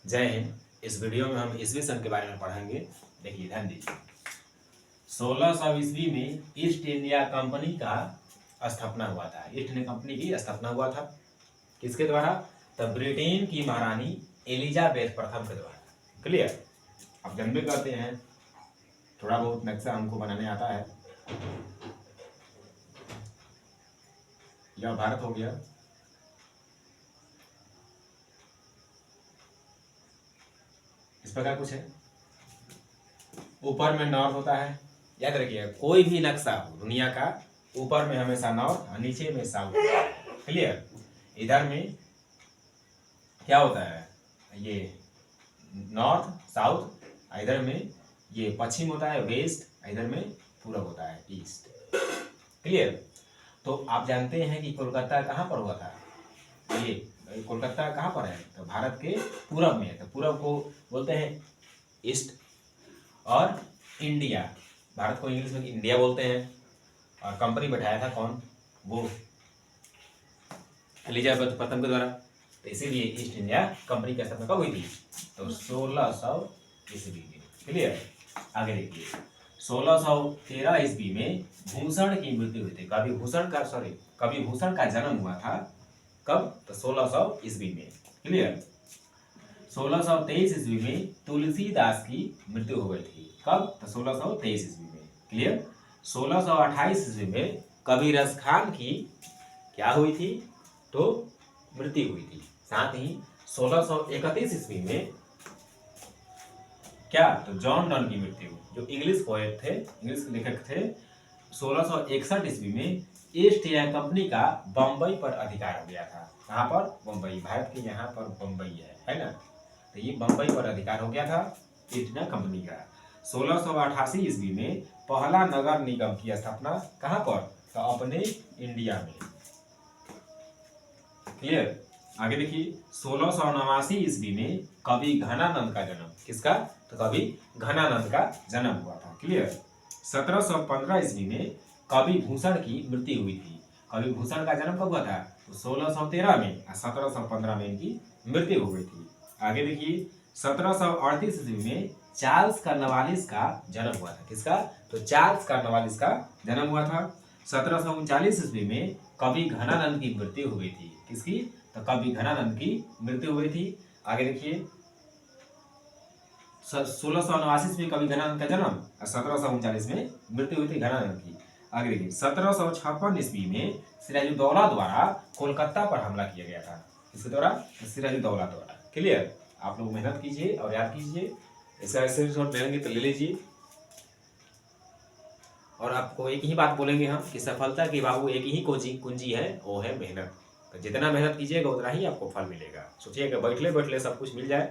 जय हिंद। इस वीडियो में हम ईस्वी सन के बारे में पढ़ेंगे। देखिए, ध्यान दीजिए। 1600 ईस्वी में ईस्ट इंडिया कंपनी का स्थापना हुआ था। ईस्ट इंडिया कंपनी की स्थापना हुआ था किसके द्वारा? तो ब्रिटेन की महारानी एलिजाबेथ प्रथम के द्वारा। क्लियर? अब जानबे करते हैं, थोड़ा बहुत नक्शा हमको बनाने आता है। यह भारत हो गया, इस प्रकार कुछ है। ऊपर में नॉर्थ होता है, याद रखिए कोई भी नक्शा हो दुनिया का, ऊपर में हमेशा नॉर्थ और नीचे में साउथ। क्लियर? इधर में क्या होता है? ये नॉर्थ साउथ, इधर में ये पश्चिम होता है वेस्ट, इधर में पूरब होता है ईस्ट। क्लियर? तो आप जानते हैं कि कोलकाता कहाँ पर हुआ था? ये कोलकाता कहाँ पर है? तो भारत के पूरब में है। तो पूरब को बोलते हैं ईस्ट, और इंडिया, भारत को इंग्लिश में इंडिया बोलते हैं। और कंपनी बैठाया था कौन? वो एलिजाबेथ प्रथम के द्वारा। तो इसीलिए ईस्ट इंडिया कंपनी की स्थापना कब हुई थी? तो 1600 ईस्वी में। क्लियर? आगे देखिए, 1613 ईस्वी में भूषण की मृत्यु हुई थी। कवि भूषण का जन्म हुआ था कब? तो 1600 ईस्वी में। क्लियर? 1623 ईस्वी में तुलसीदास की मृत्यु हो गई थी। कब? तो 1623 ईस्वी में। क्लियर? 1628 ईस्वी में कबीरस खान की क्या हुई थी? तो मृत्यु हुई थी। साथ ही 1631 ईस्वी में क्या? तो जॉन डन की मृत्यु, जो इंग्लिश पोएट थे, इंग्लिश लेखक थे। 1661 ईस्वी में ईस्ट इंडिया कंपनी का बम्बई पर अधिकार हो गया था। कहाँ पर? बम्बई। भारत के यहाँ पर बम्बई है ना? तो ये बम्बई पर अधिकार हो गया था ईस्ट इंडिया कंपनी का। 1688 ईस्वी में पहला नगर निगम की स्थापना कहाँ पर? तो अपने इंडिया में। क्लियर? आगे देखिए, 1689 ईस्वी में कवि घनानंद का जन्म, किसका? तो कवि घनानंद का जन्म हुआ था। क्लियर? 1715 ईस्वी में कवि भूषण की मृत्यु हुई थी। कवि भूषण का जन्म कब हुआ था? तो 1613 में, और 1715 में इनकी मृत्यु हो गई थी। आगे देखिए, 1738 ईस्वी में चार्ल्स कॉर्नवालिस का जन्म हुआ था। किसका? तो चार्ल्स कॉर्नवालिस का जन्म हुआ था। 1739 ईस्वी में कवि घनानंद की मृत्यु हो गई थी। किसकी? तो कवि घनानंद की मृत्यु हो गई थी। आगे देखिए, 1689 में कवि घनानंद का जन्म और 1739 में मृत्यु हुई थी घनानंद की। आगे देखिए, 1756 ईस्वी में सिराजुद्दौला द्वारा कोलकाता पर हमला किया गया था। किसके द्वारा? सिराजुद्दौला द्वारा। क्लियर? आप लोग मेहनत कीजिए और याद कीजिए। ऐसा ऐसे लेंगे तो ले लीजिए। और आपको एक ही बात बोलेंगे हम कि सफलता की बाबू एक ही कुंजी है, वो है मेहनत। तो जितना मेहनत कीजिएगा उतना ही आपको फल मिलेगा। सोचिए कि बैठले बैठले सब कुछ मिल जाए